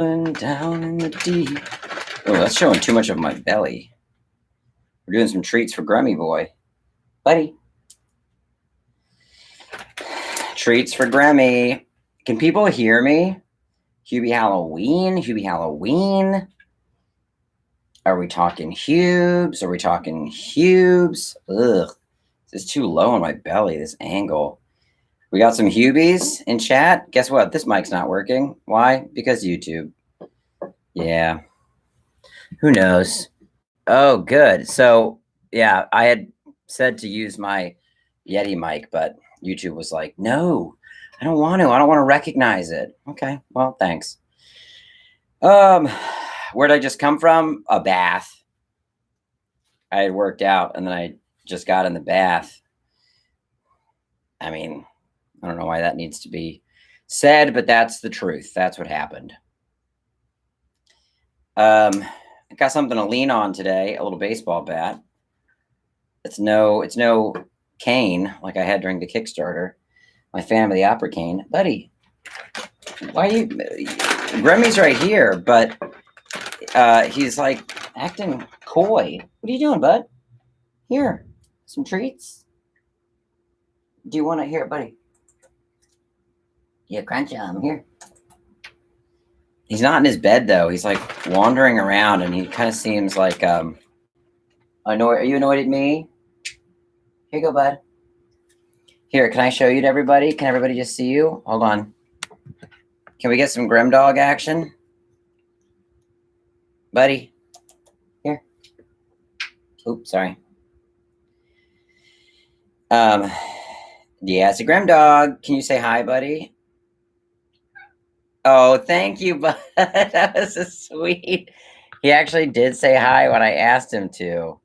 And down in the deep. Oh, that's showing too much of my belly. We're doing some treats for Grummy Boy. Buddy. Treats for Grummy. Can people hear me? Hubie Halloween? Hubie Halloween? Are we talking Hubes? Are we talking Hubes? Ugh. This is too low on my belly, this angle. We got some Hubies in chat. Guess what? This mic's not working. Why? Because YouTube. Yeah. Who knows? Oh, good. So, yeah, I had said to use my Yeti mic, but YouTube was like, no, I don't want to. I don't want to recognize it. Okay, well, thanks. Where'd I just come from? A bath. I had worked out and then I just got in the bath. I mean, I don't know why that needs to be said, but that's the truth. That's what happened. I got something to lean on today, a little baseball bat. It's no cane like I had during the Kickstarter. My Phantom of the Opera cane. Buddy, why are you... Gremmy's right here, but he's like acting coy. What are you doing, bud? Here, some treats. Do you want to hear it, buddy? Yeah, crunch them here. He's not in his bed though. He's like wandering around, and he kind of seems like Are you annoyed at me? Here you go, bud. Here, can I show you to everybody? Can everybody just see you? Hold on. Can we get some Grim Dog action? Buddy. Here. Oops, sorry. Yeah, it's a Grim Dog. Can you say hi, buddy? Oh, thank you, bud. That was so sweet. He actually did say hi when I asked him to.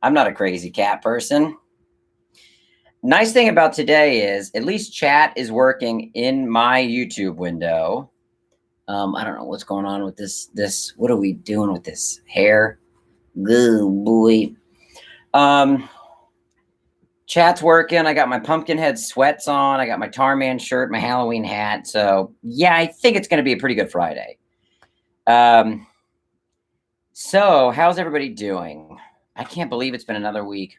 I'm not a crazy cat person. Nice thing about today is at least chat is working in my YouTube window. I don't know what's going on with this. What are we doing with this hair? Good boy. Chat's working. I got my Pumpkinhead sweats on. I got my Tarman shirt, my Halloween hat. So yeah, I think it's going to be a pretty good Friday. So how's everybody doing? I can't believe it's been another week.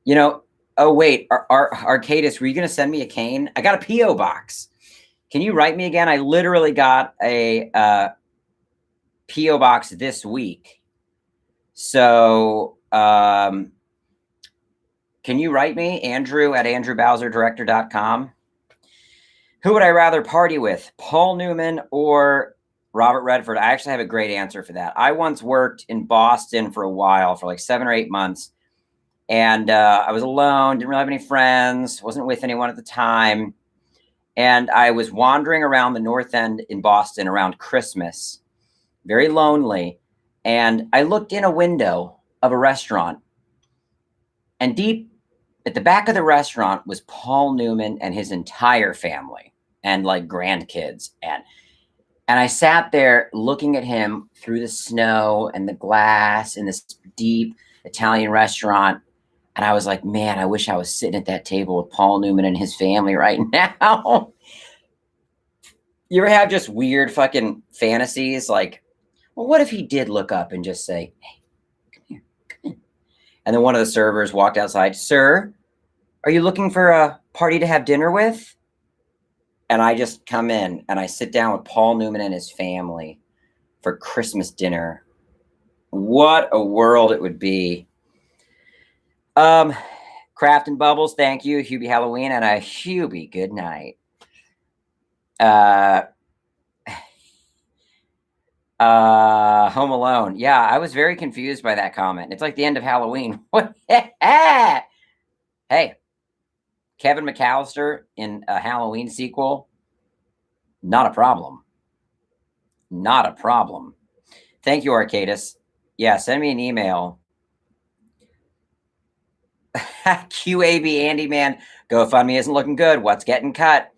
You know, oh wait, Arcadis, were you going to send me a cane? I got a P.O. box. Can you write me again? I literally got a P.O. box this week. So can you write me? Andrew at andrewbowserdirector.com. Who would I rather party with? Paul Newman or Robert Redford? I actually have a great answer for that. I once worked in Boston for a while, for like 7 or 8 months. And I was alone, didn't really have any friends, wasn't with anyone at the time. And I was wandering around the North End in Boston around Christmas, very lonely. And I looked in a window of a restaurant. And deep at the back of the restaurant was Paul Newman and his entire family and like grandkids. And I sat there looking at him through the snow and the glass in this deep Italian restaurant. And I was like, man, I wish I was sitting at that table with Paul Newman and his family right now. You ever have just weird fucking fantasies? Like, well, what if he did look up and just say, hey, come here, come in. And then one of the servers walked outside. Sir, are you looking for a party to have dinner with? And I just come in and I sit down with Paul Newman and his family for Christmas dinner. What a world it would be. Craft and Bubbles, thank you. Hubie Halloween and a Hubie good night. Home Alone. Yeah, I was very confused by that comment. It's like the end of Halloween. What? Hey, Kevin McAllister in a Halloween sequel. Not a problem. Not a problem. Thank you, Arcadis. Yeah, send me an email. QAB Andy, man, GoFundMe isn't looking good. What's getting cut?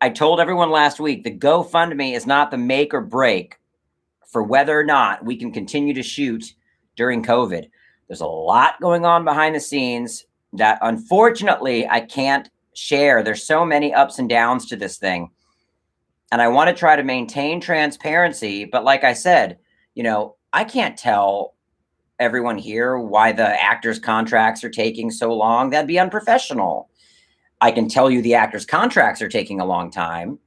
I told everyone last week, the GoFundMe is not the make or break for whether or not we can continue to shoot during COVID. There's a lot going on behind the scenes that unfortunately I can't share. There's so many ups and downs to this thing. And I want to try to maintain transparency. But like I said, I can't tell everyone here why the actors' contracts are taking so long. That'd be unprofessional. I can tell you the actors' contracts are taking a long time.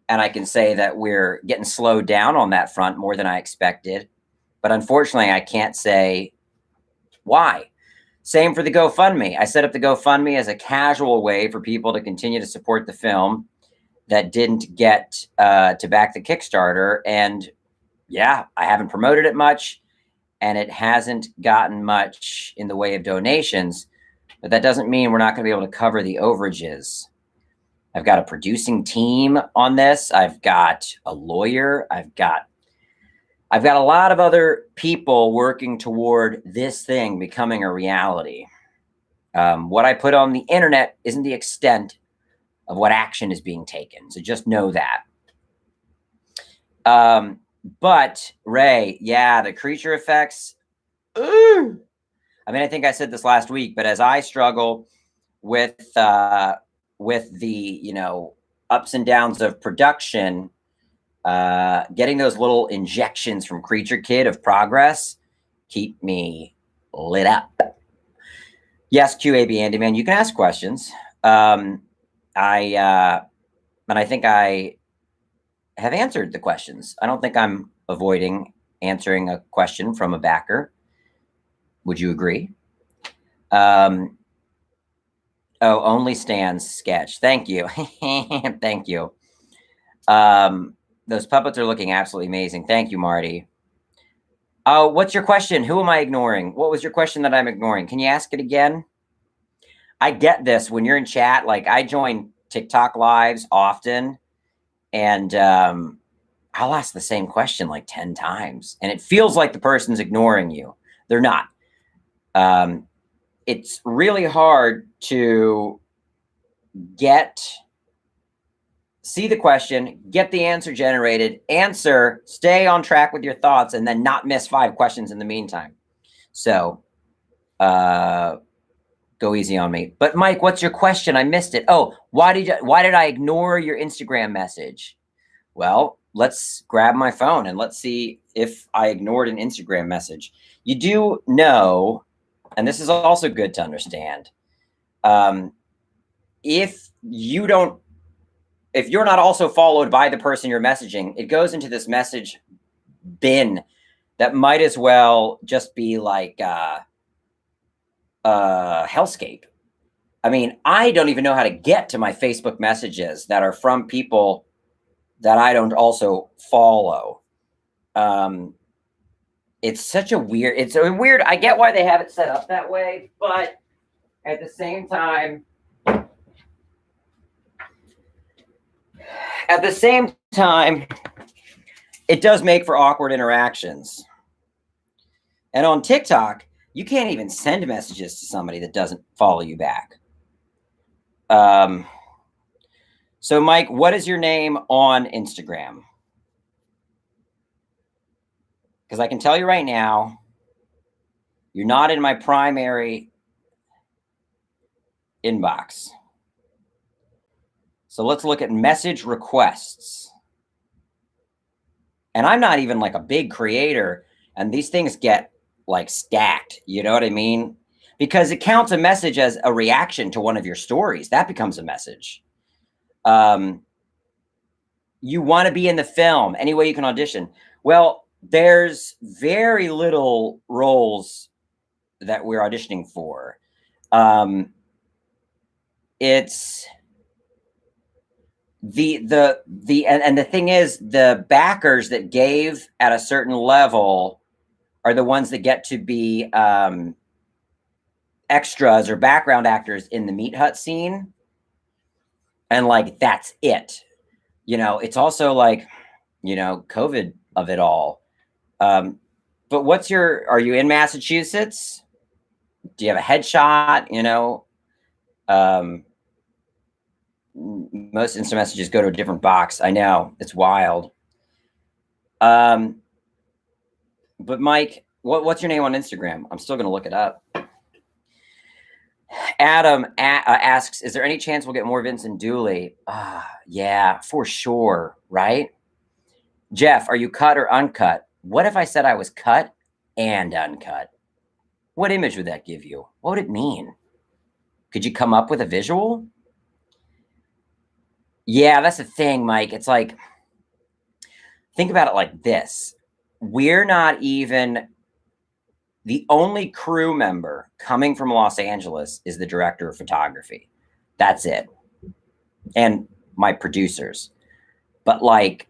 And I can say that we're getting slowed down on that front more than I expected. But unfortunately, I can't say why. Same for the GoFundMe. I set up the GoFundMe as a casual way for people to continue to support the film that didn't get to back the Kickstarter. And yeah, I haven't promoted it much, and it hasn't gotten much in the way of donations. But that doesn't mean we're not going to be able to cover the overages. I've got a producing team on this. I've got a lawyer. I've got a lot of other people working toward this thing becoming a reality. What I put on the internet isn't the extent of what action is being taken. So just know that. But Ray, yeah, the creature effects. I mean, I think I said this last week, but as I struggle with the, ups and downs of production, getting those little injections from Creature Kid of progress keep me lit up. Yes, QAB Andy, man, you can ask questions. And I think I have answered the questions. I don't think I'm avoiding answering a question from a backer. Would you agree? Only Stan's sketch. Thank you. Thank you. Those puppets are looking absolutely amazing. Thank you, Marty. Oh, what's your question? Who am I ignoring? What was your question that I'm ignoring? Can you ask it again? I get this when you're in chat. Like, I join TikTok lives often, and I'll ask the same question like 10 times, and it feels like the person's ignoring you. They're not. It's really hard to see the question, get the answer generated, answer, stay on track with your thoughts, and then not miss 5 questions in the meantime. So go easy on me. But Mike, what's your question? I missed it. Oh, why did I ignore your Instagram message? Well, let's grab my phone and let's see if I ignored an Instagram message. You do know, and this is also good to understand, if you're not also followed by the person you're messaging, it goes into this message bin that might as well just be like hellscape. I mean, I don't even know how to get to my Facebook messages that are from people that I don't also follow. It's a weird, I get why they have it set up that way, but at the same time, it does make for awkward interactions. And on TikTok, you can't even send messages to somebody that doesn't follow you back. So Mike, what is your name on Instagram? Because I can tell you right now, you're not in my primary inbox. So let's look at message requests. And I'm not even like a big creator, and these things get like stacked. You know what I mean? Because it counts a message as a reaction to one of your stories. That becomes a message. You want to be in the film. Any way you can audition. Well, there's very little roles that we're auditioning for. It's and the thing is, the backers that gave at a certain level are the ones that get to be extras or background actors in the Meat Hut scene. And like, that's it. It's also like, COVID of it all. But are you in Massachusetts? Do you have a headshot? Most instant messages go to a different box. I know, it's wild. But Mike, what's your name on Instagram? I'm still going to look it up. Adam asks, is there any chance we'll get more Vincent Dooley? Yeah, for sure, right? Jeff, are you cut or uncut? What if I said I was cut and uncut? What image would that give you? What would it mean? Could you come up with a visual? Yeah, that's the thing, Mike. It's like, think about it like this. We're not even, the only crew member coming from Los Angeles is the director of photography. That's it. And my producers. But like,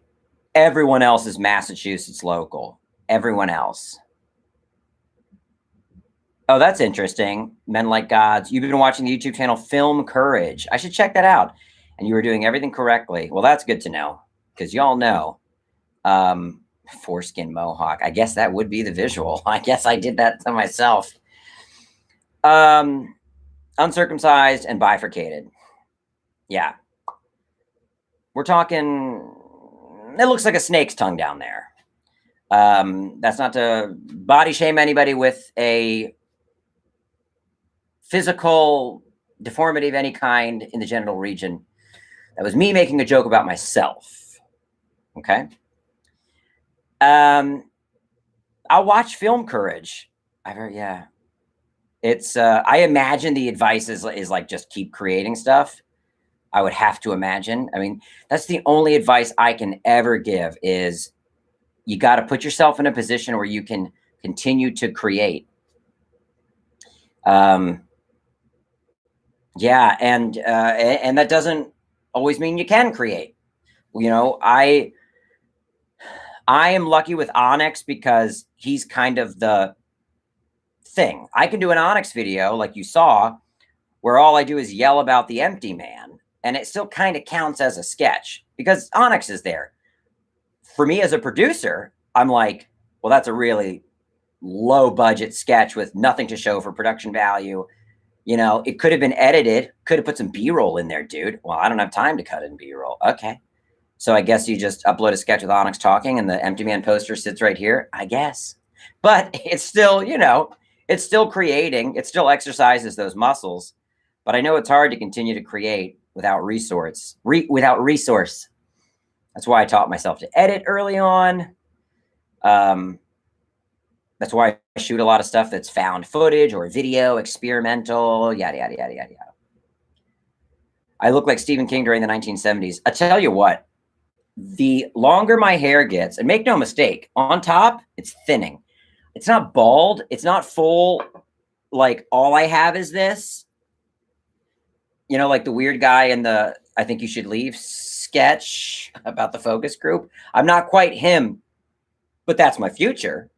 everyone else is Massachusetts local. Everyone else. Oh, that's interesting. Men Like Gods. You've been watching the YouTube channel Film Courage. I should check that out. And you were doing everything correctly. Well, that's good to know, because y'all know. Foreskin mohawk. I guess that would be the visual. I guess I did that to myself. Uncircumcised and bifurcated. Yeah. We're talking, it looks like a snake's tongue down there. That's not to body shame anybody with a physical deformity of any kind in the genital region. That was me making a joke about myself. Okay. I'll watch Film Courage. Yeah. It's, I imagine the advice is like, just keep creating stuff. I would have to imagine. I mean, that's the only advice I can ever give is you got to put yourself in a position where you can continue to create. Yeah. And that doesn't always mean you can create. You know, I am lucky with Onyx because he's kind of the thing. I can do an Onyx video like you saw where all I do is yell about the empty man, and it still kind of counts as a sketch because Onyx is there. For me as a producer, I'm like, well, that's a really low budget sketch with nothing to show for production value. You know, it could have been edited, could have put some B-roll in there, dude. Well, I don't have time to cut in B-roll. Okay. So I guess you just upload a sketch with Onyx talking and the empty man poster sits right here, I guess. But it's still, you know, it's still creating. It still exercises those muscles. But I know it's hard to continue to create without resource. That's why I taught myself to edit early on. That's why I shoot a lot of stuff that's found footage or video, experimental, yada, yada, yada, yada, yada. I look like Stephen King during the 1970s. I tell you what, the longer my hair gets, and make no mistake, on top, it's thinning. It's not bald. It's not full. Like, all I have is this. You know, like the weird guy in the I Think You Should Leave sketch about the focus group. I'm not quite him, but that's my future.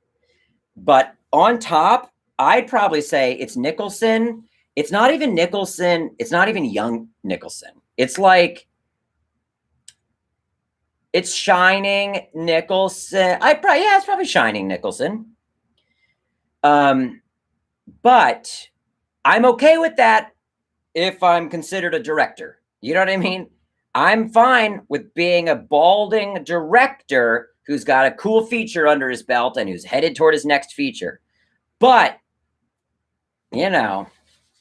But on top, I'd probably say it's Nicholson. It's not even Nicholson. It's not even young Nicholson. It's like, it's Shining Nicholson. It's probably Shining Nicholson. But I'm okay with that if I'm considered a director. You know what I mean? I'm fine with being a balding director who's got a cool feature under his belt and who's headed toward his next feature. But, you know,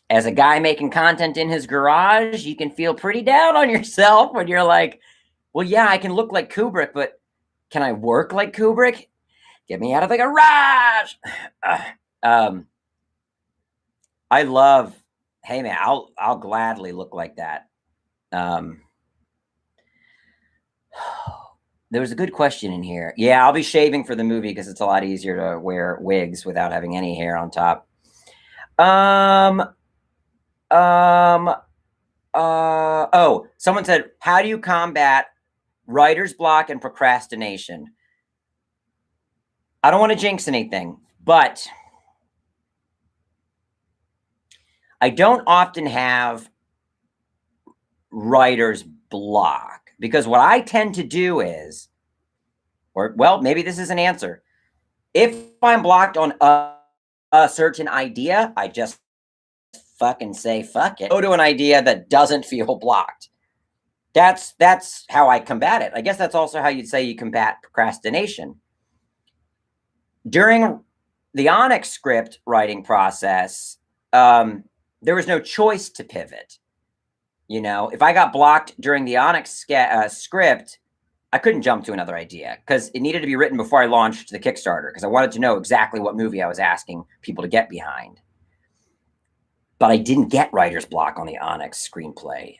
as a guy making content in his garage, you can feel pretty down on yourself when you're like, well, yeah, I can look like Kubrick, but can I work like Kubrick? Get me out of the garage. I love, hey man, I'll gladly look like that. There was a good question in here. Yeah, I'll be shaving for the movie because it's a lot easier to wear wigs without having any hair on top. Oh, someone said, how do you combat writer's block and procrastination? I don't want to jinx anything, but I don't often have writer's block because what I tend to do is, or well, maybe this is an answer. If I'm blocked on a certain idea, I just fucking say fuck it. Go to an idea that doesn't feel blocked. That's how I combat it. I guess that's also how you'd say you combat procrastination. During the Onyx script writing process, there was no choice to pivot. You know, if I got blocked during the Onyx script, I couldn't jump to another idea because it needed to be written before I launched the Kickstarter because I wanted to know exactly what movie I was asking people to get behind. But I didn't get writer's block on the Onyx screenplay.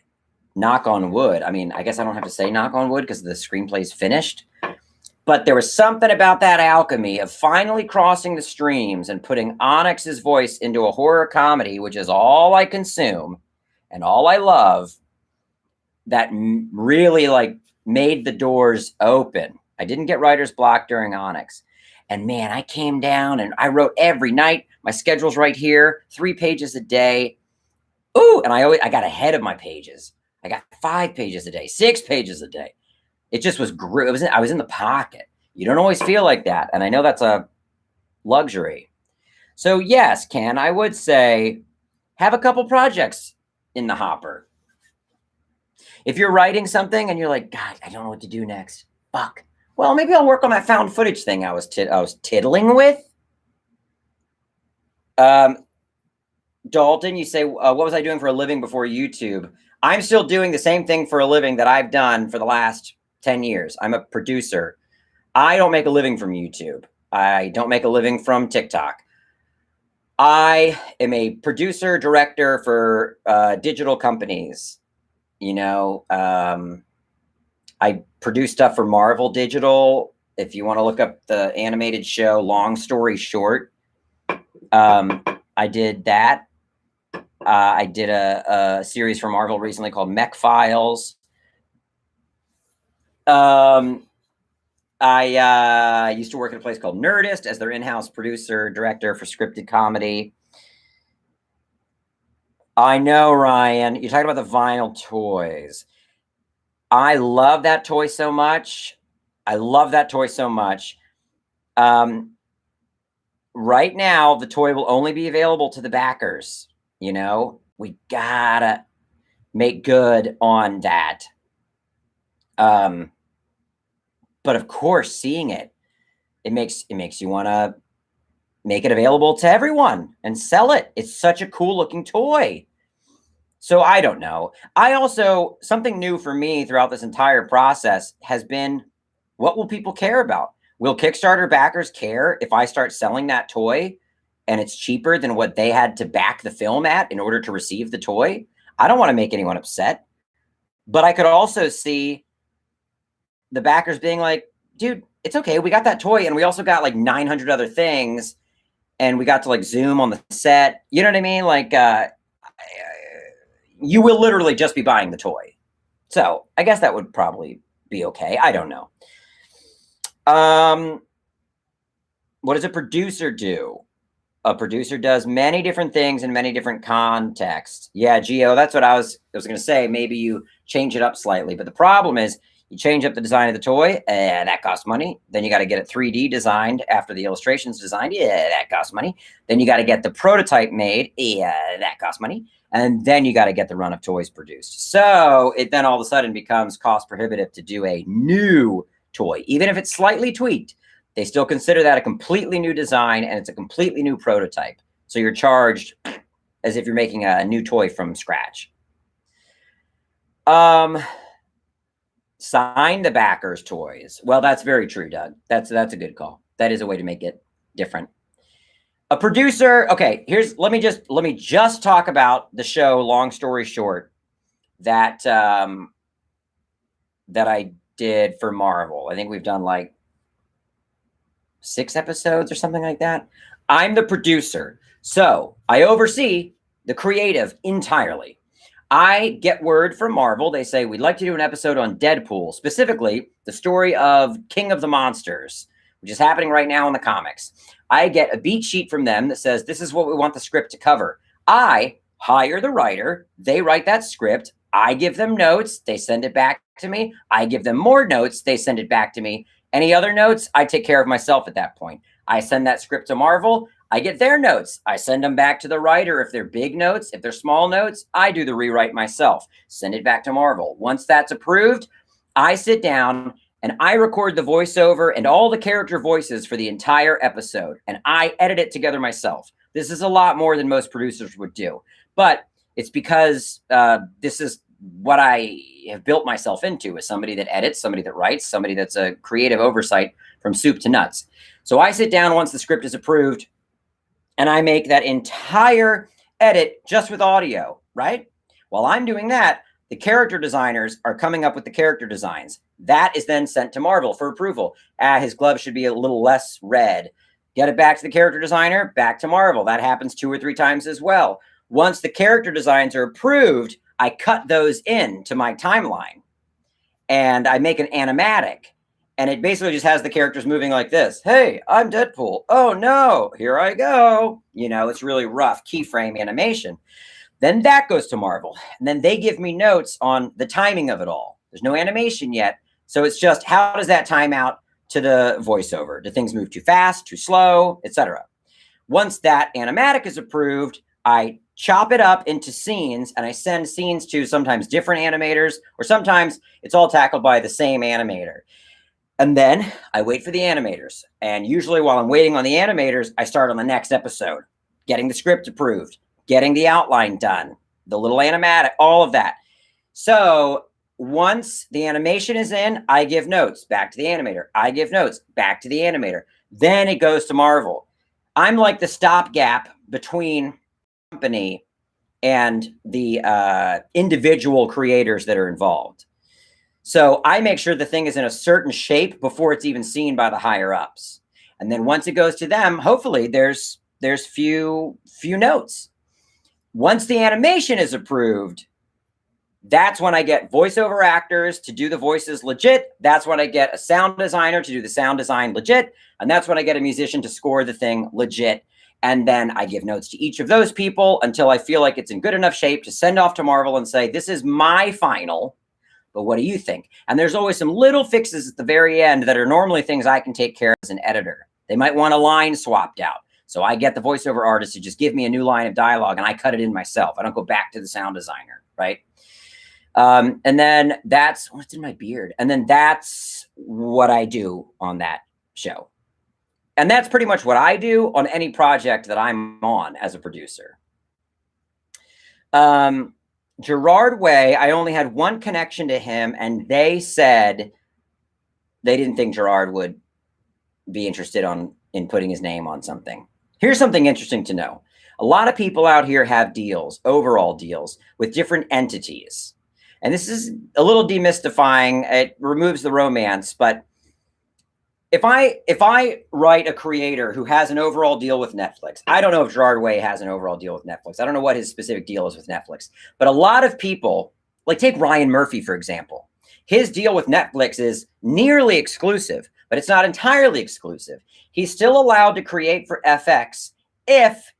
Knock on wood. I mean, I guess I don't have to say knock on wood because the screenplay's finished. But there was something about that alchemy of finally crossing the streams and putting Onyx's voice into a horror comedy, which is all I consume and all I love, that really like made the doors open. I didn't get writer's block during Onyx. And man, I came down and I wrote every night. My schedule's right here, 3 pages a day. Ooh, and I got ahead of my pages. I got 5 pages a day, 6 pages a day. It just was great. I was in the pocket. You don't always feel like that. And I know that's a luxury. So yes, Ken, I would say have a couple projects in the hopper. If you're writing something and you're like, God, I don't know what to do next. Fuck. Well, maybe I'll work on that found footage thing I was tiddling with. Dalton, you say, what was I doing for a living before YouTube? I'm still doing the same thing for a living that I've done for the last 10 years. I'm a producer. I don't make a living from YouTube. I don't make a living from TikTok. I am a producer, director for digital companies. You know, I produce stuff for Marvel Digital. If you want to look up the animated show, Long Story Short, I did that. I did a series for Marvel recently called Mech Files. I used to work at a place called Nerdist as their in-house producer, director for scripted comedy. I know, Ryan, you're talking about the vinyl toys. I love that toy so much. I love that toy so much. Right now, the toy will only be available to the backers. You know, we gotta make good on that. But of course, seeing it makes you want to make it available to everyone and sell it. It's such a cool looking toy. So I don't know. I also, something new for me throughout this entire process has been, what will people care about? Will Kickstarter backers care if I start selling that toy and it's cheaper than what they had to back the film at in order to receive the toy? I don't want to make anyone upset. But I could also see the backers being like, dude, it's okay. We got that toy and we also got like 900 other things and we got to like Zoom on the set. You know what I mean? Like, you will literally just be buying the toy. So I guess that would probably be okay. I don't know. What does a producer do? A producer does many different things in many different contexts. Yeah, Gio, that's what I was going to say. Maybe you change it up slightly. But the problem is you change up the design of the toy, and that costs money. Then you got to get it 3D designed after the illustration's designed. Yeah, that costs money. Then you got to get the prototype made. Yeah, that costs money. And then you got to get the run of toys produced. So it then all of a sudden becomes cost prohibitive to do a new toy. Even if it's slightly tweaked, they still consider that a completely new design and it's a completely new prototype. So you're charged as if you're making a new toy from scratch. Sign the backers toys. Well, that's very true, Doug. That's a good call. That is a way to make it different. A producer. Okay, let me just talk about the show Long Story Short that that I did for Marvel. I think we've done like 6 episodes or something like that. I'm the producer. So I oversee the creative entirely. I get word from Marvel. They say, we'd like to do an episode on Deadpool, specifically the story of King of the Monsters, which is happening right now in the comics. I get a beat sheet from them that says, this is what we want the script to cover. I hire the writer. They write that script. I give them notes. They send it back to me. I give them more notes. They send it back to me. Any other notes, I take care of myself at that point. I send that script to Marvel. I get their notes. I send them back to the writer. If they're big notes, if they're small notes, I do the rewrite myself. Send it back to Marvel. Once that's approved, I sit down and I record the voiceover and all the character voices for the entire episode. And I edit it together myself. This is a lot more than most producers would do. but it's because this is what I have built myself into, as somebody that edits, somebody that writes, somebody that's a creative oversight from soup to nuts. So I sit down once the script is approved and I make that entire edit just with audio, right? While I'm doing that, the character designers are coming up with the character designs. That is then sent to Marvel for approval. His glove should be a little less red. Get it back to the character designer, back to Marvel. That happens 2 or 3 times as well. Once the character designs are approved, I cut those into my timeline and I make an animatic. And it basically just has the characters moving like this. Hey, I'm Deadpool. Oh no, here I go. You know, it's really rough keyframe animation. Then that goes to Marvel. And then they give me notes on the timing of it all. There's no animation yet. So it's just, how does that time out to the voiceover? Do things move too fast, too slow, etc.? Once that animatic is approved, I chop it up into scenes and I send scenes to sometimes different animators, or sometimes it's all tackled by the same animator. And then I wait for the animators. And usually while I'm waiting on the animators, I start on the next episode, getting the script approved, getting the outline done, the little animatic, all of that. So once the animation is in, I give notes back to the animator. I give notes back to the animator. Then it goes to Marvel. I'm like the stopgap between company and the individual creators that are involved. So I make sure the thing is in a certain shape before it's even seen by the higher ups. And then once it goes to them, hopefully there's few notes. Once the animation is approved, that's when I get voiceover actors to do the voices legit. That's when I get a sound designer to do the sound design legit. And that's when I get a musician to score the thing legit. And then I give notes to each of those people until I feel like it's in good enough shape to send off to Marvel and say, this is my final, but what do you think? And there's always some little fixes at the very end that are normally things I can take care of as an editor. They might want a line swapped out. So I get the voiceover artist to just give me a new line of dialogue and I cut it in myself. I don't go back to the sound designer, right? And then that's what's in my beard. And then that's what I do on that show. And that's pretty much what I do on any project that I'm on as a producer. Gerard Way, I only had one connection to him, and they said they didn't think Gerard would be interested in putting his name on something. Here's something interesting to know. A lot of people out here have deals, overall deals, with different entities. And this is a little demystifying. It removes the romance, but if I write a creator who has an overall deal with Netflix, I don't know if Gerard Way has an overall deal with Netflix. I don't know what his specific deal is with Netflix. But a lot of people, like take Ryan Murphy, for example. His deal with Netflix is nearly exclusive, but it's not entirely exclusive. He's still allowed to create for FX if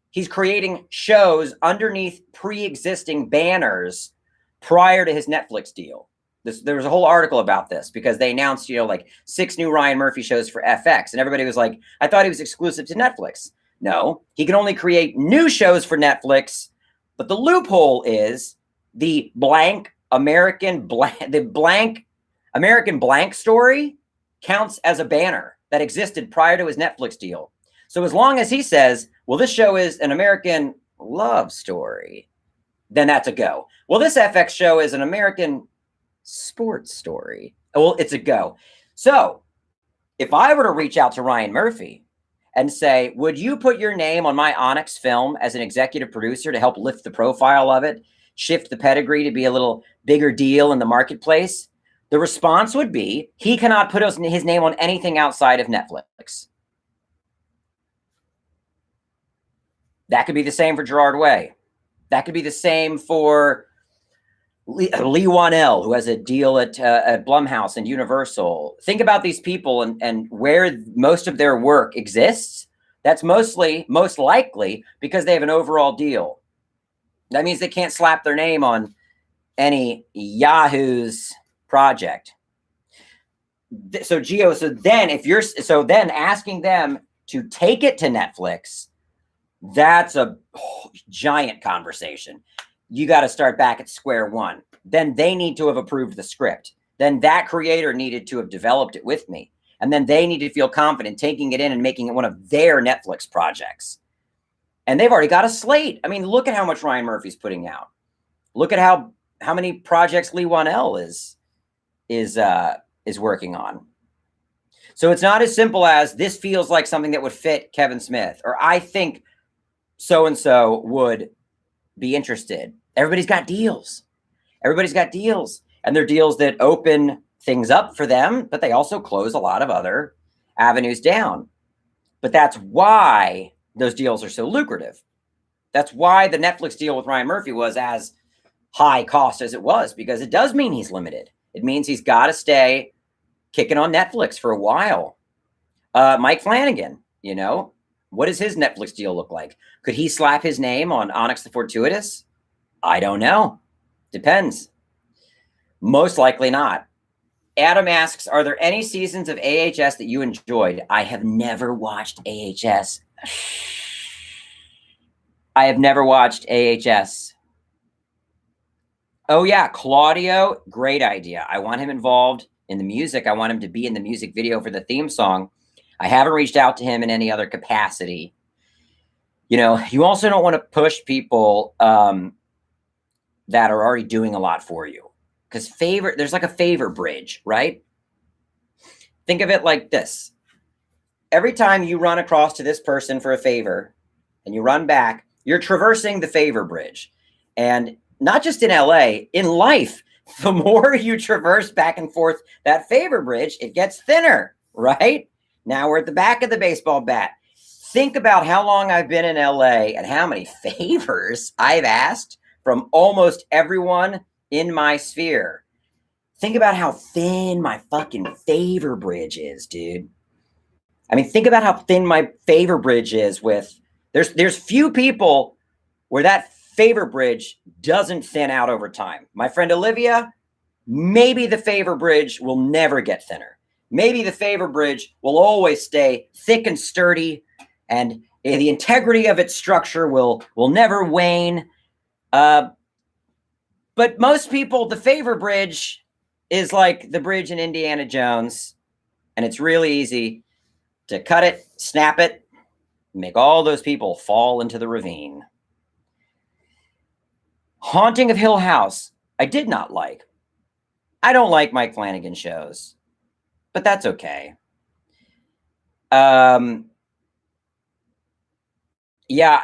he's creating shows underneath pre-existing banners prior to his Netflix deal. There was a whole article about this because they announced, like 6 new Ryan Murphy shows for FX. And everybody was like, I thought he was exclusive to Netflix. No, he can only create new shows for Netflix. But the loophole is the American blank story counts as a banner that existed prior to his Netflix deal. So as long as he says, well, this show is an American love story, then that's a go. Well, this FX show is an American sports story. Well, it's a go. So if I were to reach out to Ryan Murphy and say, would you put your name on my Onyx film as an executive producer to help lift the profile of it, shift the pedigree to be a little bigger deal in the marketplace? The response would be, he cannot put his name on anything outside of Netflix. That could be the same for Gerard Way. That could be the same for Lee Wanell, who has a deal at Blumhouse and Universal. Think about these people and where most of their work exists. That's most likely because they have an overall deal. That means they can't slap their name on any Yahoo's project. So then asking them to take it to Netflix, that's a giant conversation. You got to start back at square one. Then they need to have approved the script. Then that creator needed to have developed it with me. And then they need to feel confident taking it in and making it one of their Netflix projects. And they've already got a slate. I mean, look at how much Ryan Murphy's putting out. Look at how many projects Lee Wanell is working on. So it's not as simple as this feels like something that would fit Kevin Smith, or I think so-and-so would be interested. Everybody's got deals. Everybody's got deals. And they're deals that open things up for them, but they also close a lot of other avenues down. But that's why those deals are so lucrative. That's why the Netflix deal with Ryan Murphy was as high cost as it was, because it does mean he's limited. It means he's got to stay kicking on Netflix for a while. Mike Flanagan, you know, what does his Netflix deal look like? Could he slap his name on Onyx the Fortuitous? I don't know. Depends. Most likely not. Adam asks, are there any seasons of AHS that you enjoyed? I have never watched AHS. I have never watched AHS. Oh, yeah. Claudio, great idea. I want him involved in the music. I want him to be in the music video for the theme song. I haven't reached out to him in any other capacity. You know, you also don't want to push people that are already doing a lot for you. Because there's like a favor bridge, right? Think of it like this. Every time you run across to this person for a favor and you run back, you're traversing the favor bridge. And not just in LA, in life, the more you traverse back and forth that favor bridge, it gets thinner, right? Now we're at the back of the baseball bat. Think about how long I've been in LA and how many favors I've asked from almost everyone in my sphere. Think about how thin my fucking favor bridge is, dude. I mean, think about how thin my favor bridge is with, there's few people where that favor bridge doesn't thin out over time. My friend Olivia, maybe the favor bridge will never get thinner. Maybe the favor bridge will always stay thick and sturdy, and the integrity of its structure will never wane. But most people, the favor bridge is like the bridge in Indiana Jones, and it's really easy to cut it, snap it, make all those people fall into the ravine. Haunting of Hill House, I did not like. I don't like Mike Flanagan shows, but that's okay. Yeah,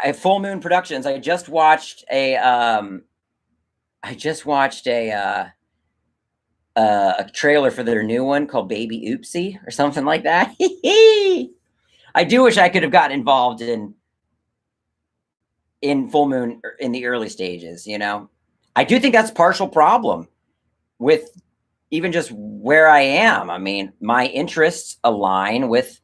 at Full Moon Productions, I just watched a trailer for their new one called Baby Oopsie or something like that. I do wish I could have gotten involved in Full Moon in the early stages, you know. I do think that's a partial problem with even just where I am. I mean, my interests align with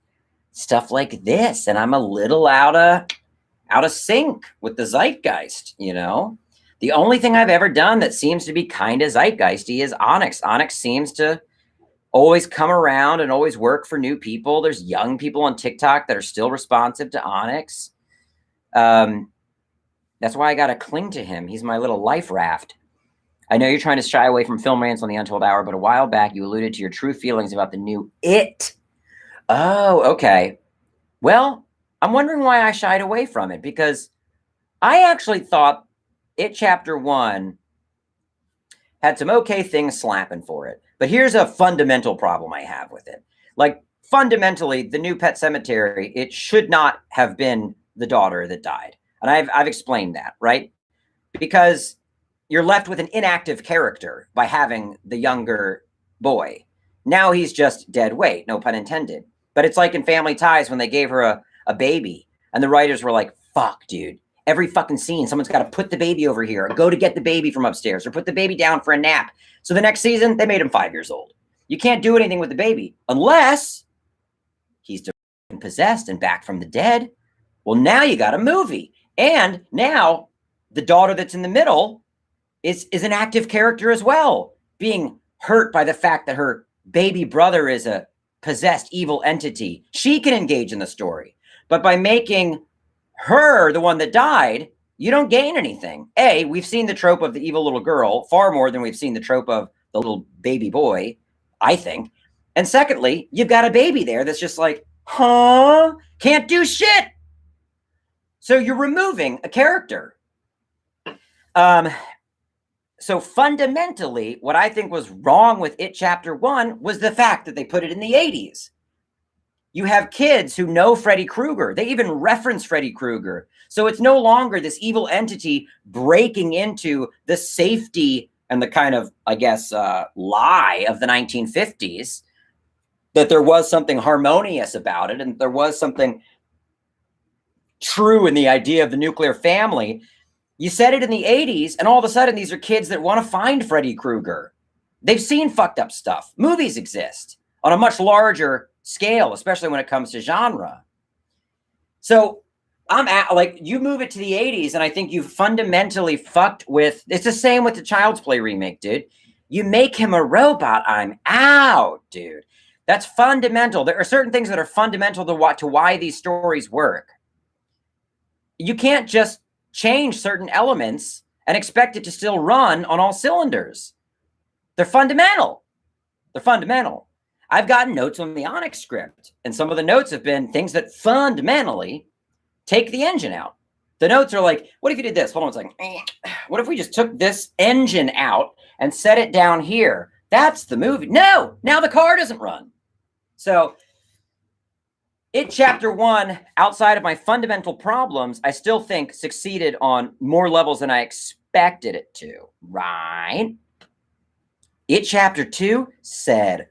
stuff like this, and I'm a little out of sync with the zeitgeist, you know. The only thing I've ever done that seems to be kind of zeitgeisty is Onyx. Onyx seems to always come around and always work for new people. There's young people on TikTok that are still responsive to Onyx. That's why I got to cling to him. He's my little life raft. I know you're trying to shy away from film rants on the Untold Hour, but a while back you alluded to your true feelings about the new It. Oh, okay. Well, I'm wondering why I shied away from it, because I actually thought It Chapter 1 had some okay things slapping for it. But here's a fundamental problem I have with it. Like, fundamentally, the new Pet Sematary, it should not have been the daughter that died. And I've explained that, right? Because you're left with an inactive character by having the younger boy. Now he's just dead weight, no pun intended. But it's like in Family Ties when they gave her a baby, and the writers were like, fuck, dude. Every fucking scene, someone's got to put the baby over here, or go to get the baby from upstairs, or put the baby down for a nap. So the next season, they made him 5 years old. You can't do anything with the baby unless he's possessed and back from the dead. Well, now you got a movie. And now the daughter that's in the middle is an active character as well, being hurt by the fact that her baby brother is a possessed evil entity. She can engage in the story. But by making her the one that died, you don't gain anything. A, we've seen the trope of the evil little girl far more than we've seen the trope of the little baby boy, I think. And secondly, you've got a baby there that's just like, huh? Can't do shit. So you're removing a character. So fundamentally, what I think was wrong with It Chapter 1 was the fact that they put it in the 80s. You have kids who know Freddy Krueger. They even reference Freddy Krueger. So it's no longer this evil entity breaking into the safety and the kind of, I guess, lie of the 1950s, that there was something harmonious about it and there was something true in the idea of the nuclear family. You said it in the 80s, and all of a sudden, these are kids that want to find Freddy Krueger. They've seen fucked up stuff. Movies exist on a much larger scale, especially when it comes to genre. So you move it to the 80s, and I think you fundamentally fucked with, it's the same with the Child's Play remake, dude. You make him a robot, I'm out, dude. That's fundamental. There are certain things that are fundamental to why these stories work. You can't just change certain elements and expect it to still run on all cylinders. They're fundamental. They're fundamental. I've gotten notes on the Onyx script, and some of the notes have been things that fundamentally take the engine out. The notes are like, what if you did this? Hold on a second. What if we just took this engine out and set it down here? That's the movie. No, now the car doesn't run. So It Chapter 1, outside of my fundamental problems, I still think succeeded on more levels than I expected it to, right? It Chapter 2 said,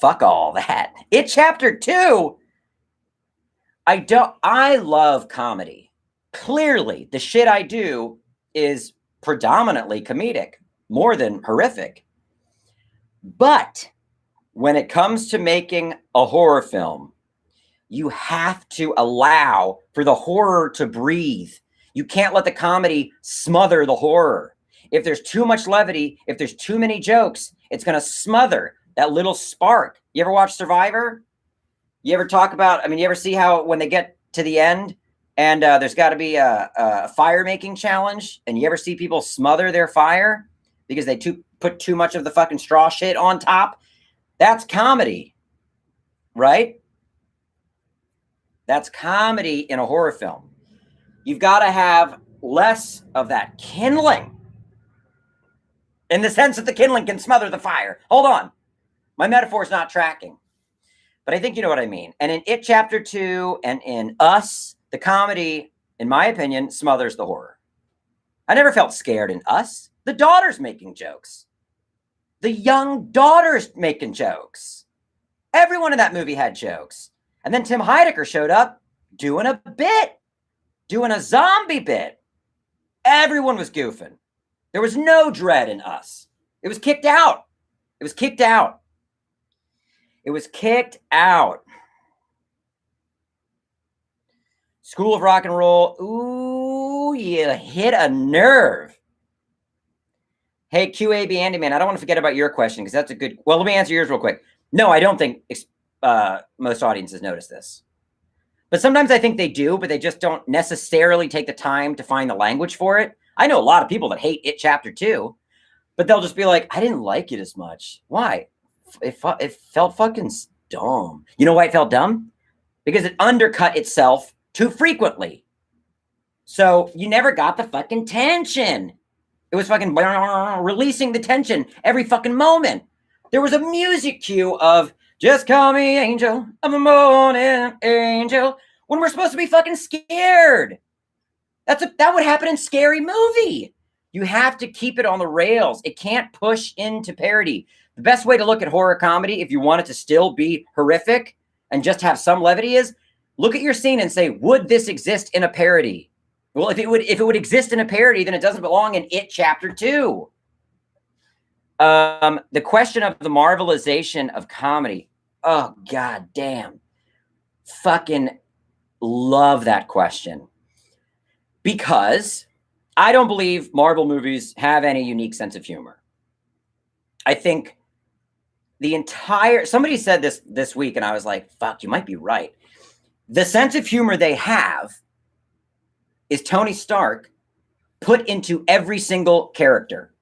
fuck all that. It Chapter 2, I love comedy. Clearly, the shit I do is predominantly comedic, more than horrific. But when it comes to making a horror film, you have to allow for the horror to breathe. You can't let the comedy smother the horror. If there's too much levity, if there's too many jokes, it's going to smother that little spark. You ever watch Survivor? You ever talk about, you ever see how when they get to the end and there's got to be a fire making challenge, and you ever see people smother their fire because they put too much of the fucking straw shit on top? That's comedy, right? That's comedy in a horror film. You've got to have less of that kindling, in the sense that the kindling can smother the fire. Hold on. My metaphor is not tracking. But I think you know what I mean. And in It Chapter 2 and in Us, the comedy, in my opinion, smothers the horror. I never felt scared in Us. The daughter's making jokes. The young daughter's making jokes. Everyone in that movie had jokes. And then Tim Heidecker showed up doing a bit, doing a zombie bit. Everyone was goofing. There was no dread in Us. It was kicked out. It was kicked out. It was kicked out. School of Rock and Roll. Ooh, you hit a nerve. Hey, QAB Andy, man, I don't want to forget about your question because that's a good... Well, let me answer yours real quick. No, I don't think most audiences notice this. But sometimes I think they do, but they just don't necessarily take the time to find the language for it. I know a lot of people that hate It Chapter 2, but they'll just be like, I didn't like it as much. Why? It felt fucking dumb. You know why it felt dumb? Because it undercut itself too frequently. So you never got the fucking tension. It was fucking releasing the tension every fucking moment. There was a music cue of just call me angel, I'm a morning angel, when we're supposed to be fucking scared. That would happen in Scary Movie. You have to keep it on the rails. It can't push into parody. The best way to look at horror comedy, if you want it to still be horrific and just have some levity, is look at your scene and say, would this exist in a parody? Well, if it would exist in a parody, then it doesn't belong in It Chapter 2. The question of the marvelization of comedy. Oh, god damn. Fucking love that question. Because I don't believe Marvel movies have any unique sense of humor. I think somebody said this week, and I was like, fuck, you might be right. The sense of humor they have is Tony Stark put into every single character.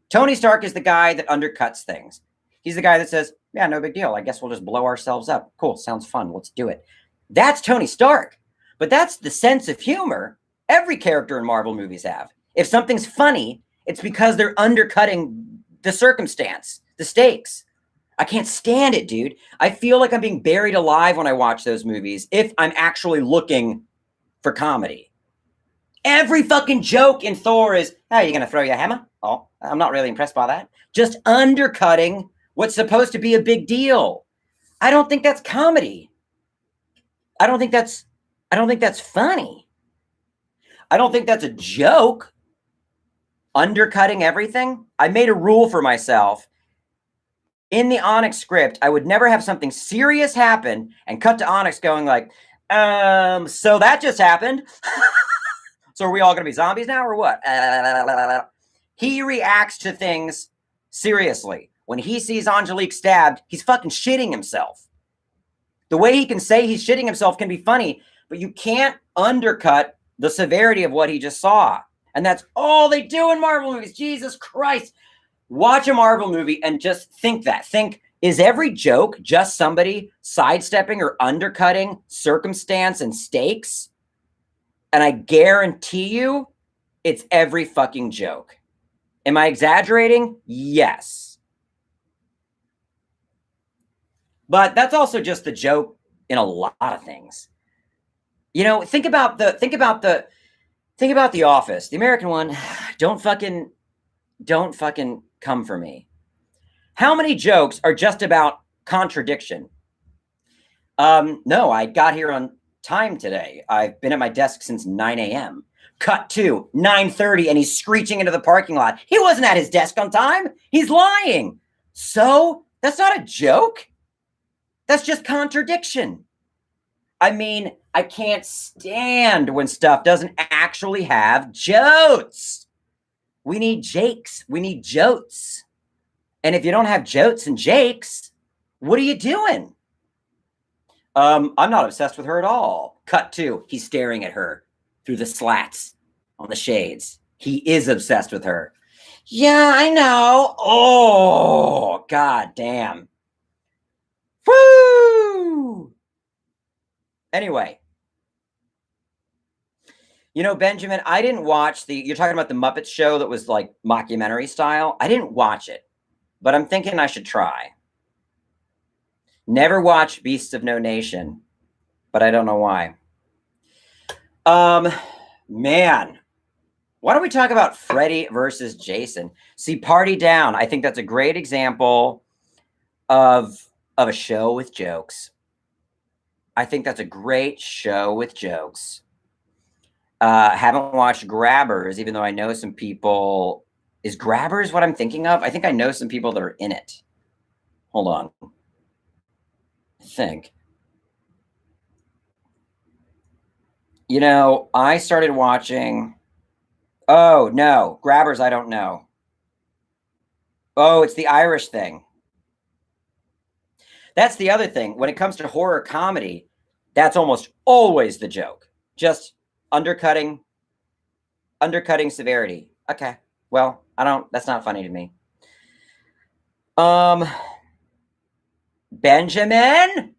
Tony Stark is the guy that undercuts things. He's the guy that says, yeah, no big deal. I guess we'll just blow ourselves up. Cool. Sounds fun. Let's do it. That's Tony Stark. But that's the sense of humor every character in Marvel movies have. If something's funny, it's because they're undercutting the circumstance, the stakes. I can't stand it, dude. I feel like I'm being buried alive when I watch those movies if I'm actually looking for comedy. Every fucking joke in Thor is, oh, you're going to throw your hammer? Oh, I'm not really impressed by that. Just undercutting what's supposed to be a big deal. I don't think that's comedy. I don't think that's funny. I don't think that's a joke. Undercutting everything. I made a rule for myself. In the Onyx script, I would never have something serious happen and cut to Onyx going like, so that just happened. So are we all going to be zombies now or what? He reacts to things seriously. When he sees Angelique stabbed, he's fucking shitting himself. The way he can say he's shitting himself can be funny, but you can't undercut the severity of what he just saw. And that's all they do in Marvel movies. Jesus Christ. Watch a Marvel movie and just think that. Think, is every joke just somebody sidestepping or undercutting circumstance and stakes? And I guarantee you, it's every fucking joke. Am I exaggerating? Yes. But that's also just the joke in a lot of things. You know, think about the Office, the American one. Don't fucking come for me. How many jokes are just about contradiction? No, I got here on time today. I've been at my desk since 9 a.m. Cut to 9:30 and he's screeching into the parking lot. He wasn't at his desk on time. He's lying. So that's not a joke. That's just contradiction. I mean, I can't stand when stuff doesn't actually have jokes. We need jakes. We need jotes. And if you don't have jotes and jakes, what are you doing? I'm not obsessed with her at all. Cut to, he's staring at her through the slats on the shades. He is obsessed with her. Yeah, I know. Oh, god damn. Woo! Anyway. You know, Benjamin, I didn't watch you're talking about the Muppets show that was like mockumentary style. I didn't watch it, but I'm thinking I should try. Never watched Beasts of No Nation, but I don't know why. Man, why don't we talk about Freddy versus Jason? See, Party Down. I think that's a great example of a show with jokes. I think that's a great show with jokes. Haven't watched Grabbers, even though I know some people. Is Grabbers what I'm thinking of? I think I know some people that are in it. Hold on. I think. You know, I started watching. Oh, no. Grabbers, I don't know. Oh, it's the Irish thing. That's the other thing. When it comes to horror comedy, that's almost always the joke. Just undercutting severity. Okay. Well, that's not funny to me. Benjamin,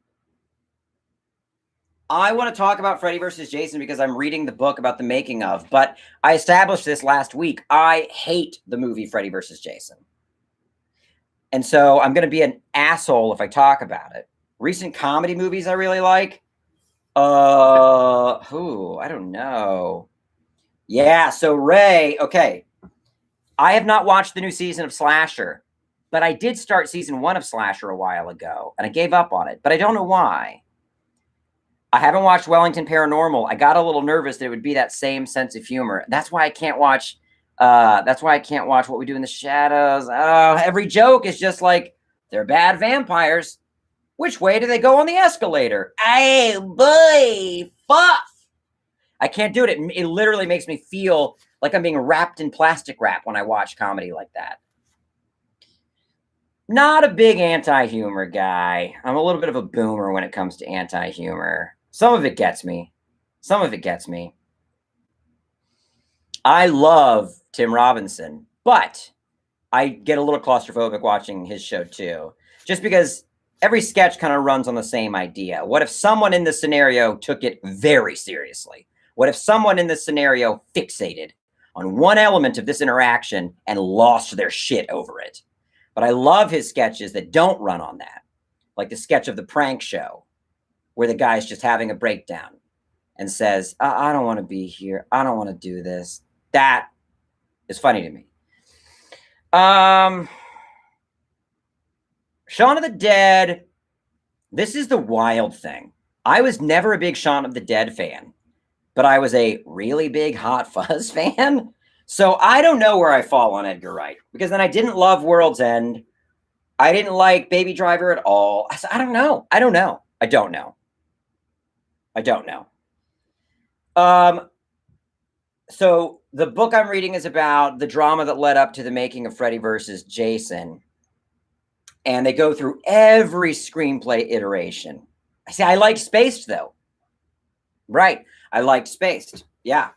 I want to talk about Freddy versus Jason because I'm reading the book about the making of, but I established this last week. I hate the movie Freddy versus Jason. And so I'm going to be an asshole if I talk about it. Recent comedy movies I really like. I don't know. Yeah, so Ray, okay. I have not watched the new season of Slasher, but I did start season 1 of Slasher a while ago, and I gave up on it, but I don't know why. I haven't watched Wellington Paranormal. I got a little nervous that it would be that same sense of humor. That's why I can't watch What We Do in the Shadows. Every joke is just like, they're bad vampires. Which way do they go on the escalator? Hey, boy, fuck. I can't do it. It literally makes me feel like I'm being wrapped in plastic wrap when I watch comedy like that. Not a big anti-humor guy. I'm a little bit of a boomer when it comes to anti-humor. Some of it gets me. I love Tim Robinson, but I get a little claustrophobic watching his show too. Just because every sketch kind of runs on the same idea. What if someone in the scenario took it very seriously? What if someone in this scenario fixated on one element of this interaction and lost their shit over it? But I love his sketches that don't run on that. Like the sketch of the prank show where the guy's just having a breakdown and says, I don't want to be here. I don't want to do this. That is funny to me. Shaun of the Dead. This is the wild thing. I was never a big Shaun of the Dead fan, but I was a really big Hot Fuzz fan. So I don't know where I fall on Edgar Wright, because then I didn't love World's End. I didn't like Baby Driver at all. I don't know. I don't know. I don't know. I don't know. So the book I'm reading is about the drama that led up to the making of Freddy versus Jason. And they go through every screenplay iteration. I say I like Spaced, though. Right. I liked Spaced. Yeah.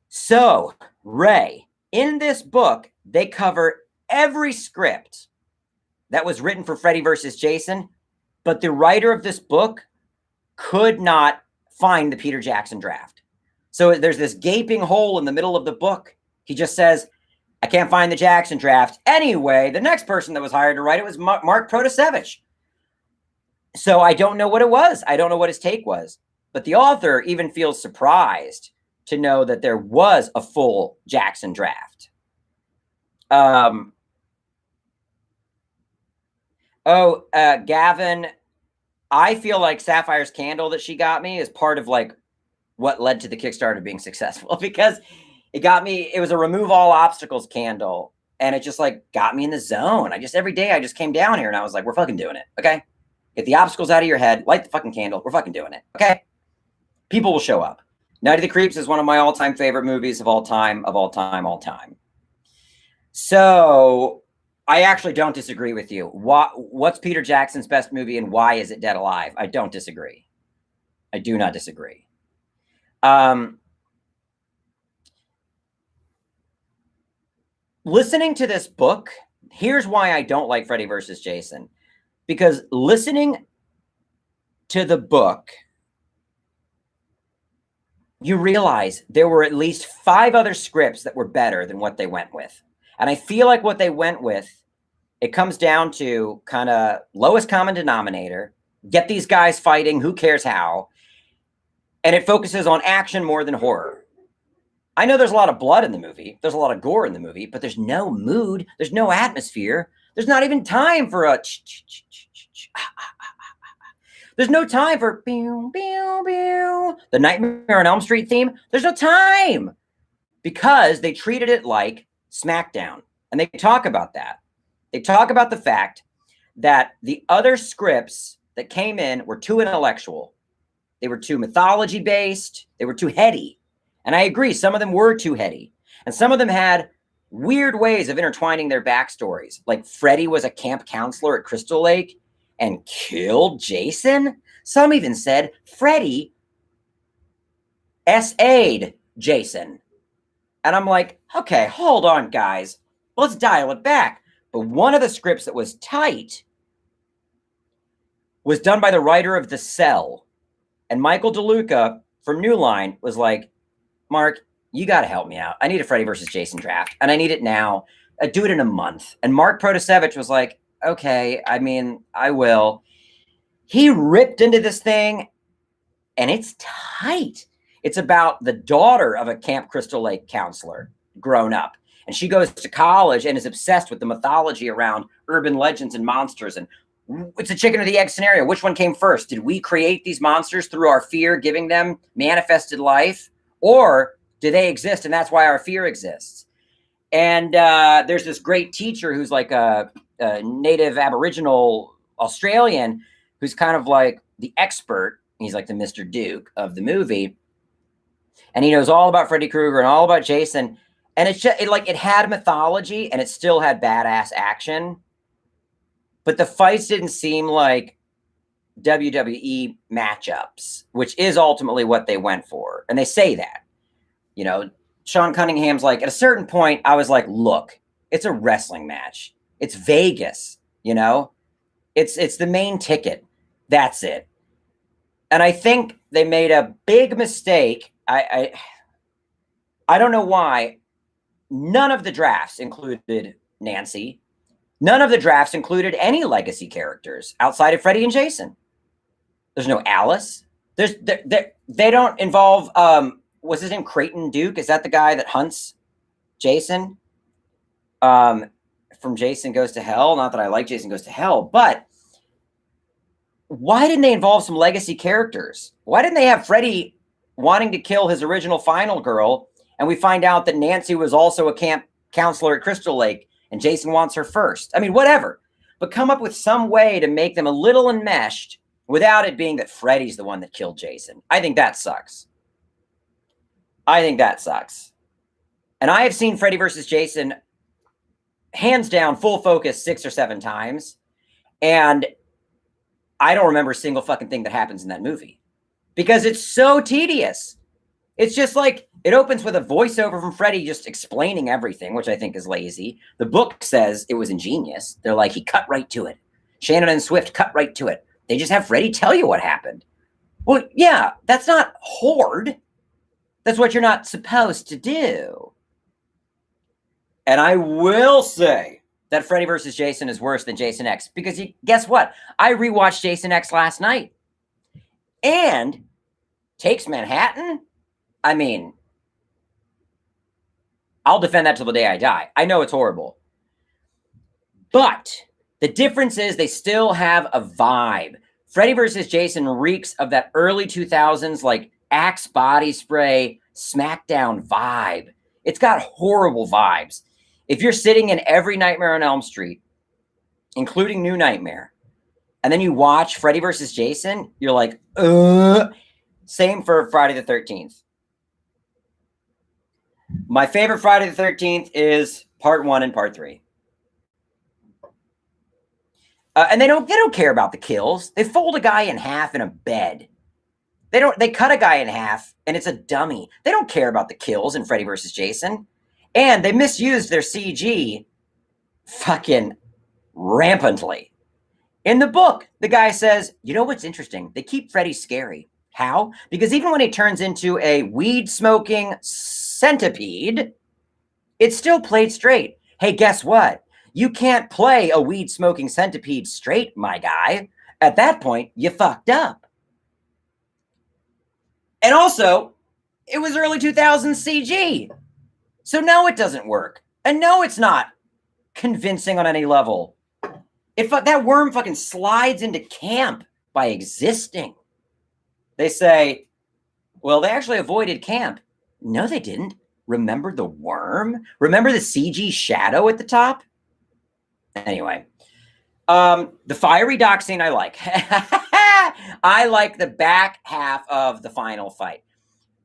So, Ray, in this book, they cover every script that was written for Freddy versus Jason, but the writer of this book could not find the Peter Jackson draft. So there's this gaping hole in the middle of the book. He just says, I can't find the Jackson draft. Anyway, the next person that was hired to write it was Mark Protasevich. So I don't know what it was. I don't know what his take was. But the author even feels surprised to know that there was a full Jackson draft. Gavin, I feel like Sapphire's candle that she got me is part of like what led to the Kickstarter being successful, because it got me, it was a remove all obstacles candle, and it just like got me in the zone. Every day I just came down here and I was like, we're fucking doing it. Okay. Get the obstacles out of your head, light the fucking candle. We're fucking doing it. Okay. People will show up. Night of the Creeps is one of my all-time favorite movies of all time. So I actually don't disagree with you. What's Peter Jackson's best movie and why is it Dead Alive? I don't disagree. I do not disagree. Listening to this book, here's why I don't like Freddy versus Jason. Because listening to the book, you realize there were at least 5 other scripts that were better than what they went with. And I feel like what they went with, it comes down to kind of lowest common denominator, get these guys fighting, who cares how, and it focuses on action more than horror. I know there's a lot of blood in the movie, there's a lot of gore in the movie, but there's no mood, there's no atmosphere, there's not even time for a there's no time for the Nightmare on Elm Street theme. There's no time, because they treated it like SmackDown. And they talk about that. They talk about the fact that the other scripts that came in were too intellectual. They were too mythology based. They were too heady. And I agree, some of them were too heady. And some of them had weird ways of intertwining their backstories. Like Freddy was a camp counselor at Crystal Lake and killed Jason. Some even said Freddy SA'd Jason. And I'm like, okay, hold on, guys. Let's dial it back. But one of the scripts that was tight was done by the writer of The Cell. And Michael DeLuca from New Line was like, Mark, you got to help me out. I need a Freddy versus Jason draft, and I need it now. Do it in a month. And Mark Protasevich was like, okay, I mean, I will. He ripped into this thing, and it's tight. It's about the daughter of a Camp Crystal Lake counselor grown up. And she goes to college and is obsessed with the mythology around urban legends and monsters. And it's a chicken or the egg scenario. Which one came first? Did we create these monsters through our fear, giving them manifested life? Or do they exist, and that's why our fear exists? And there's this great teacher who's like a native Aboriginal Australian who's kind of like the expert. He's like the Mr. Duke of the movie. And he knows all about Freddy Krueger and all about Jason. And it's just it had mythology and it still had badass action. But the fights didn't seem like WWE matchups, which is ultimately what they went for. And they say that. You know, Sean Cunningham's like, at a certain point, I was like, look, it's a wrestling match. It's Vegas, you know? It's the main ticket. That's it. And I think they made a big mistake. I don't know why. None of the drafts included Nancy. None of the drafts included any legacy characters outside of Freddy and Jason. There's no Alice. They don't involve what's his name? Creighton Duke? Is that the guy that hunts Jason? From Jason Goes to Hell. Not that I like Jason Goes to Hell, but why didn't they involve some legacy characters? Why didn't they have Freddy wanting to kill his original final girl, and we find out that Nancy was also a camp counselor at Crystal Lake, and Jason wants her first? I mean, whatever. But come up with some way to make them a little enmeshed without it being that Freddy's the one that killed Jason. I think that sucks. I think that sucks. And I have seen Freddy versus Jason hands down full focus 6 or 7 times. And I don't remember a single fucking thing that happens in that movie because it's so tedious. It's just like it opens with a voiceover from Freddy just explaining everything, which I think is lazy. The book says it was ingenious. They're like, he cut right to it. Shannon and Swift cut right to it. They just have Freddy tell you what happened. Well, yeah, that's not Horde. That's what you're not supposed to do. And I will say that Freddy vs. Jason is worse than Jason X because guess what? I rewatched Jason X last night. And Takes Manhattan? I mean, I'll defend that till the day I die. I know it's horrible. But the difference is they still have a vibe. Freddy vs. Jason reeks of that early 2000s, like Axe body spray, SmackDown vibe. It's got horrible vibes. If you're sitting in every Nightmare on Elm Street, including New Nightmare, and then you watch Freddy vs. Jason, you're like, Same for Friday the 13th. My favorite Friday the 13th is part 1 and part 3. And they don't care about the kills. They fold a guy in half in a bed. They cut a guy in half and it's a dummy. They don't care about the kills in Freddy vs. Jason. And they misused their CG fucking rampantly. In the book, the guy says, you know what's interesting? They keep Freddy scary. How? Because even when he turns into a weed-smoking centipede, it's still played straight. Hey, guess what? You can't play a weed-smoking centipede straight, my guy. At that point, you fucked up. And also, it was early 2000s CG. So no, it doesn't work. And no, it's not convincing on any level. That worm fucking slides into camp by existing. They say, well, they actually avoided camp. No, they didn't. Remember the worm? Remember the CG shadow at the top? Anyway, the fiery dock scene I like. I like the back half of the final fight.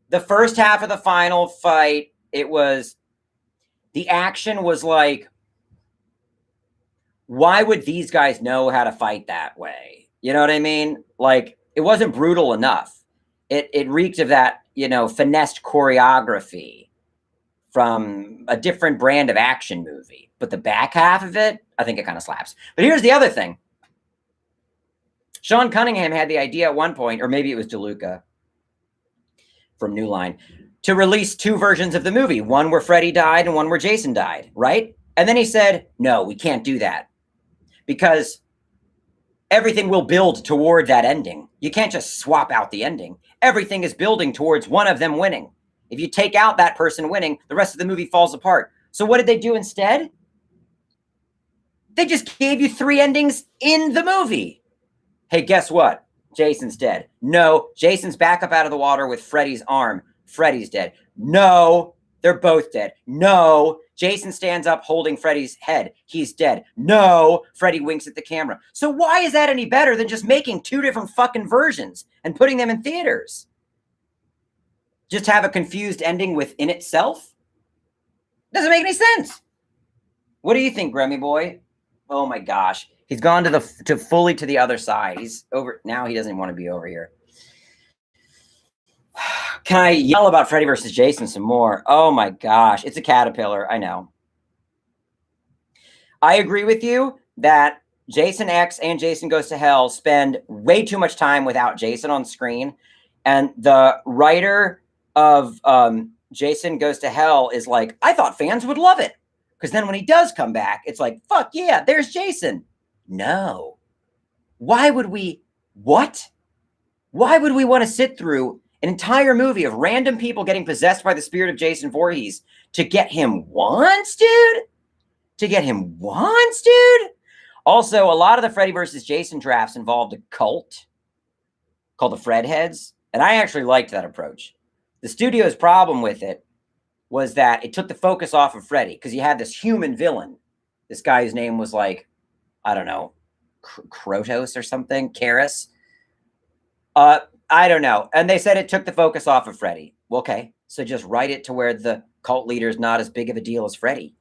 The first half of the final fight, the action was like, why would these guys know how to fight that way? You know what I mean? Like, it wasn't brutal enough. It reeked of that, finessed choreography from a different brand of action movie. But the back half of it, I think it kind of slaps. But here's the other thing. Sean Cunningham had the idea at one point, or maybe it was DeLuca from New Line, to release 2 versions of the movie, one where Freddy died and one where Jason died, right? And then he said, no, we can't do that because everything will build toward that ending. You can't just swap out the ending. Everything is building towards one of them winning. If you take out that person winning, the rest of the movie falls apart. So what did they do instead? They just gave you 3 endings in the movie. Hey, guess what? Jason's dead. No, Jason's back up out of the water with Freddy's arm. Freddy's dead. No, they're both dead. No, Jason stands up holding Freddy's head. He's dead. No, Freddy winks at the camera. So why is that any better than just making 2 different fucking versions and putting them in theaters? Just have a confused ending within itself? Doesn't make any sense. What do you think, Grammy boy? Oh my gosh. He's gone to fully to the other side. He's over now. He doesn't even want to be over here. Can I yell about Freddy versus Jason some more? Oh my gosh. It's a caterpillar. I know. I agree with you that Jason X and Jason Goes to Hell spend way too much time without Jason on screen. And the writer of Jason Goes to Hell is like, I thought fans would love it. Because then when he does come back, it's like, fuck yeah, there's Jason. No. Why would we? What? Why would we want to sit through an entire movie of random people getting possessed by the spirit of Jason Voorhees to get him once, dude? To get him once, dude? Also, a lot of the Freddy versus Jason drafts involved a cult called the Fred Heads, and I actually liked that approach. The studio's problem with it was that it took the focus off of Freddy because you had this human villain. This guy's name was like, I don't know, Krotos or something, Karis. I don't know. And they said it took the focus off of Freddy. Well, okay, so just write it to where the cult leader is not as big of a deal as Freddy.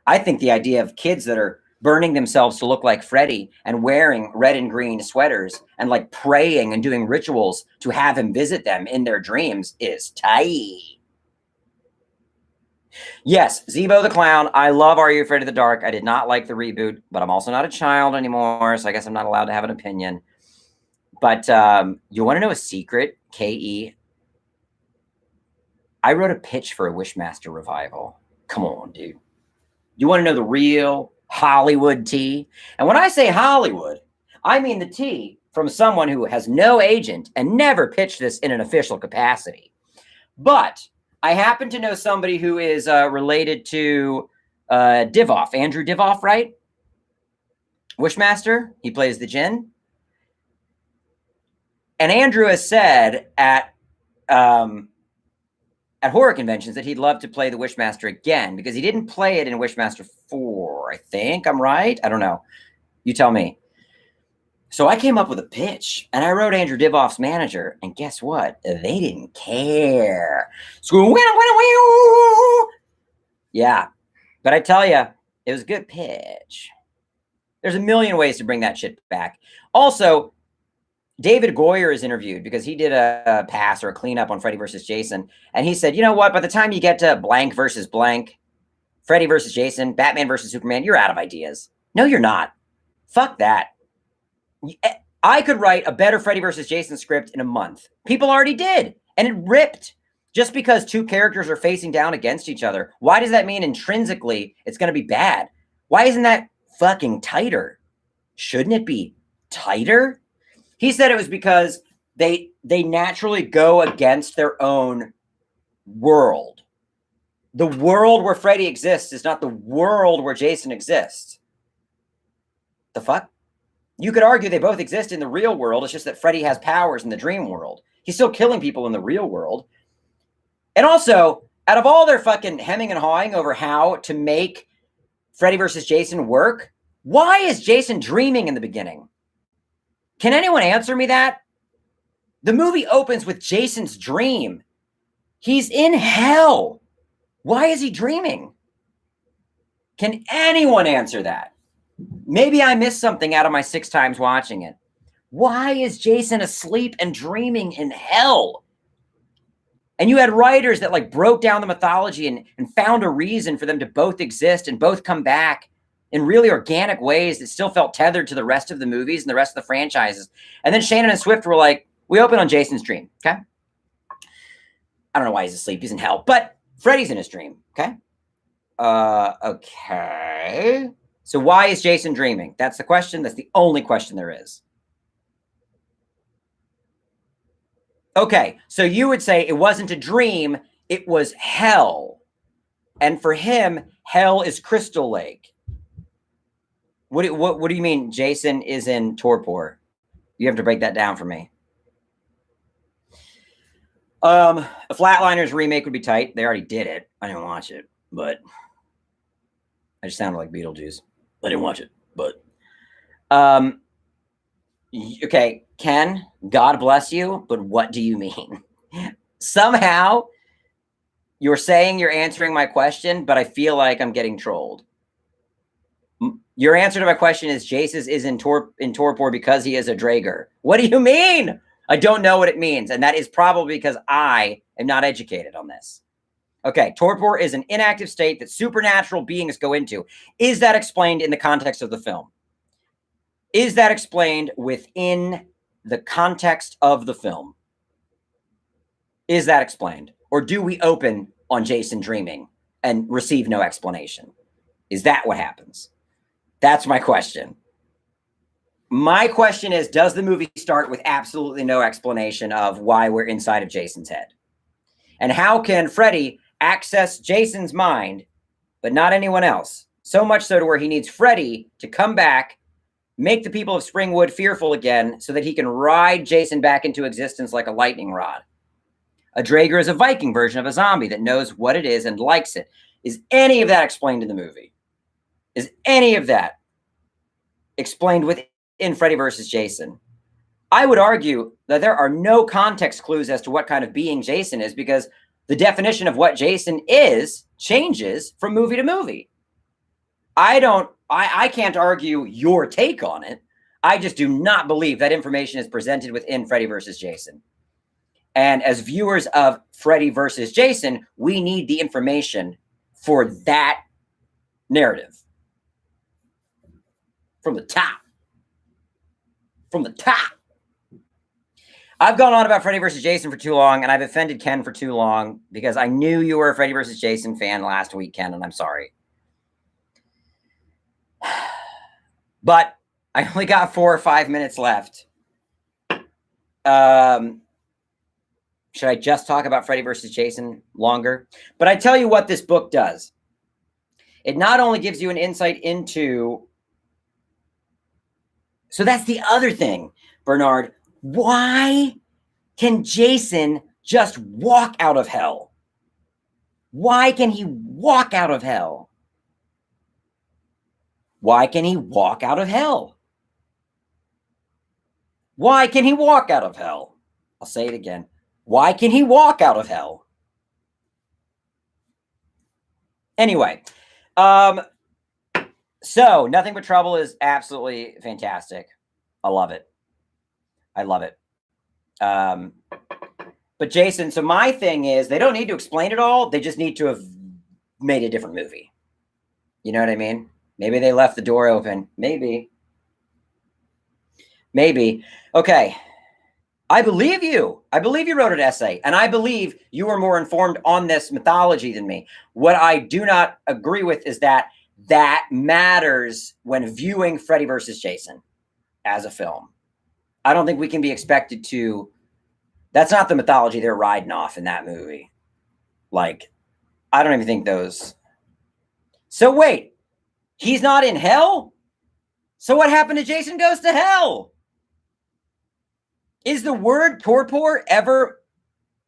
I think the idea of kids that are burning themselves to look like Freddy and wearing red and green sweaters and like praying and doing rituals to have him visit them in their dreams is tight. Yes, Zebo the Clown. I love Are You Afraid of the Dark? I did not like the reboot, but I'm also not a child anymore, so I guess I'm not allowed to have an opinion. But you want to know a secret, KE? I wrote a pitch for a Wishmaster revival. Come on, dude. You want to know the real Hollywood tea? And when I say Hollywood, I mean the tea from someone who has no agent and never pitched this in an official capacity. But I happen to know somebody who is related to Divoff, Andrew Divoff, right? Wishmaster. He plays the Djinn. And Andrew has said at horror conventions that he'd love to play the Wishmaster again because he didn't play it in Wishmaster 4, I think. I'm right? I don't know. You tell me. So I came up with a pitch, and I wrote Andrew Divoff's manager, and guess what? They didn't care. Yeah. But I tell you, it was a good pitch. There's a million ways to bring that shit back. Also, David Goyer is interviewed because he did a pass or a cleanup on Freddy versus Jason. And he said, you know what? By the time you get to blank versus blank, Freddy versus Jason, Batman versus Superman, you're out of ideas. No, you're not. Fuck that. I could write a better Freddy versus Jason script in a month. People already did. And it ripped. Just because two characters are facing down against each other, why does that mean intrinsically it's going to be bad? Why isn't that fucking tighter? Shouldn't it be tighter? He said it was because they naturally go against their own world. The world where Freddy exists is not the world where Jason exists. The fuck? You could argue they both exist in the real world. It's just that Freddy has powers in the dream world. He's still killing people in the real world. And also, out of all their fucking hemming and hawing over how to make Freddy versus Jason work, why is Jason dreaming in the beginning? Can anyone answer me that? The movie opens with Jason's dream. He's in hell. Why is he dreaming? Can anyone answer that? Maybe I missed something out of my 6 times watching it. Why is Jason asleep and dreaming in hell? And you had writers that like broke down the mythology and found a reason for them to both exist and both come back in really organic ways that still felt tethered to the rest of the movies and the rest of the franchises. And then Shannon and Swift were like, we open on Jason's dream, okay? I don't know why he's asleep. He's in hell. But Freddy's in his dream, okay? Okay. So why is Jason dreaming? That's the question. That's the only question there is. Okay, so you would say it wasn't a dream, it was hell. And for him, hell is Crystal Lake. What do you mean Jason is in torpor? You have to break that down for me. A Flatliners remake would be tight. They already did it. I didn't watch it, but I just sounded like Beetlejuice. I didn't watch it, but okay, Ken, God bless you, but what do you mean? Somehow you're saying you're answering my question, but I feel like I'm getting trolled. Your answer to my question is Jason is in torpor because he is a Draeger. What do you mean? I don't know what it means, and that is probably because I am not educated on this. Okay, torpor is an inactive state that supernatural beings go into. Is that explained in the context of the film? Is that explained within the context of the film? Is that explained? Or do we open on Jason dreaming and receive no explanation? Is that what happens? That's my question. My question is, does the movie start with absolutely no explanation of why we're inside of Jason's head? And how can Freddy access Jason's mind, but not anyone else? So much so to where he needs Freddy to come back, make the people of Springwood fearful again so that he can ride Jason back into existence like a lightning rod. A Draeger is a Viking version of a zombie that knows what it is and likes it. Is any of that explained in the movie? Is any of that explained within Freddy versus Jason? I would argue that there are no context clues as to what kind of being Jason is, because the definition of what Jason is changes from movie to movie. I can't argue your take on it. I just do not believe that information is presented within Freddy versus Jason. And as viewers of Freddy versus Jason, we need the information for that narrative. From the top. From the top. I've gone on about Freddy versus Jason for too long, and I've offended Ken for too long because I knew you were a Freddy versus Jason fan last week, Ken, and I'm sorry. But I only got 4 or 5 minutes left. Should I just talk about Freddy versus Jason longer? But I tell you what this book does. It not only gives you an insight into... So that's the other thing, Bernard. Why can Jason just walk out of hell? Why can he walk out of hell? Why can he walk out of hell? Why can he walk out of hell? I'll say it again. Why can he walk out of hell? Anyway, so Nothing But Trouble is absolutely fantastic. I love it. I love it. But Jason, so my thing is, they don't need to explain it all. They just need to have made a different movie. You know what I mean? Maybe they left the door open. Maybe. Okay. I believe you. I believe you wrote an essay, and I believe you are more informed on this mythology than me. What I do not agree with is that matters when viewing Freddy versus Jason as a film. I don't think we can be expected to... That's not the mythology they're riding off in that movie. Like, I don't even think those... So wait, he's not in hell? So what happened to Jason Goes to Hell? Is the word torpor ever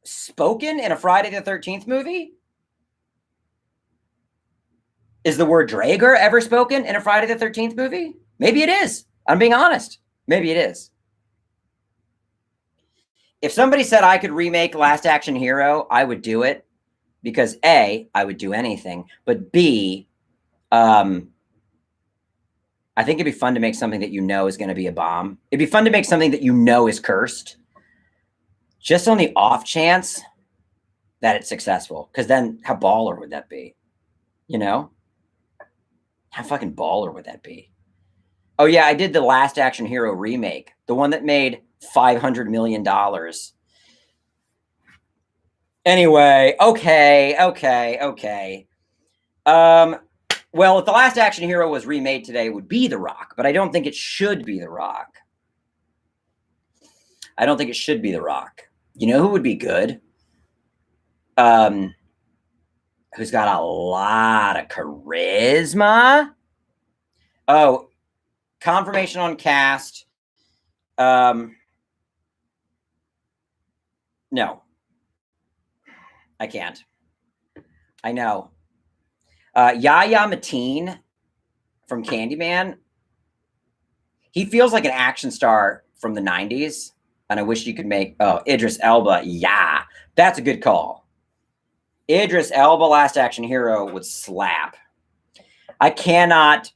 spoken in a Friday the 13th movie? Is the word Draeger ever spoken in a Friday the 13th movie? Maybe it is. I'm being honest. Maybe it is. If somebody said I could remake Last Action Hero, I would do it. Because A, I would do anything. But B, I think it'd be fun to make something that you know is going to be a bomb. It'd be fun to make something that you know is cursed. Just on the off chance that it's successful. Because then how baller would that be? You know? How fucking baller would that be? Oh, yeah, I did the Last Action Hero remake. The one that made $500 million. Anyway, okay. Well, if the Last Action Hero was remade today, it would be The Rock, but I don't think it should be The Rock. I don't think it should be The Rock. You know who would be good? Who's got a lot of charisma? Oh, confirmation on cast. No. I can't. I know. Yahya Mateen from Candyman. He feels like an action star from the 90s. And I wish you could make... Oh, Idris Elba. Yeah. That's a good call. Idris Elba, Last Action Hero, would slap. I cannot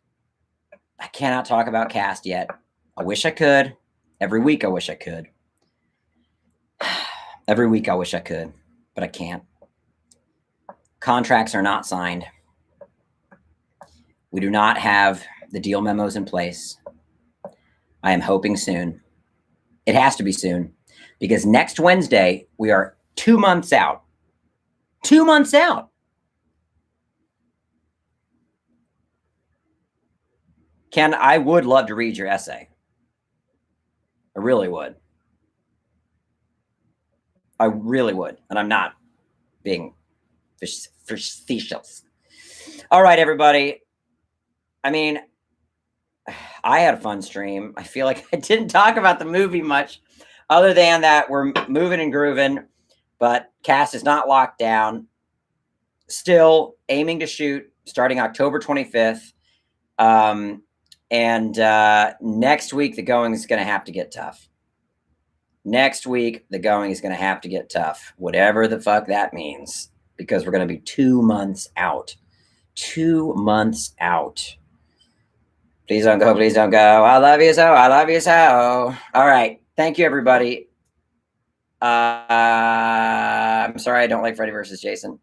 talk about cast yet. I wish I could. Every week I wish I could. Every week I wish I could. But I can't. Contracts are not signed. We do not have the deal memos in place. I am hoping soon. It has to be soon because next Wednesday, we are 2 months out. 2 months out. Ken, I would love to read your essay. I really would. I really would. And I'm not being facetious. All right, everybody. I mean, I had a fun stream. I feel like I didn't talk about the movie much other than that we're moving and grooving, but cast is not locked down. Still aiming to shoot starting October 25th. And next week, the going is going to have to get tough. Next week, the going is going to have to get tough, whatever the fuck that means, because we're going to be 2 months out. 2 months out. Please don't go. Please don't go. I love you so. I love you so. All right. Thank you, everybody. I'm sorry I don't like Freddy versus Jason.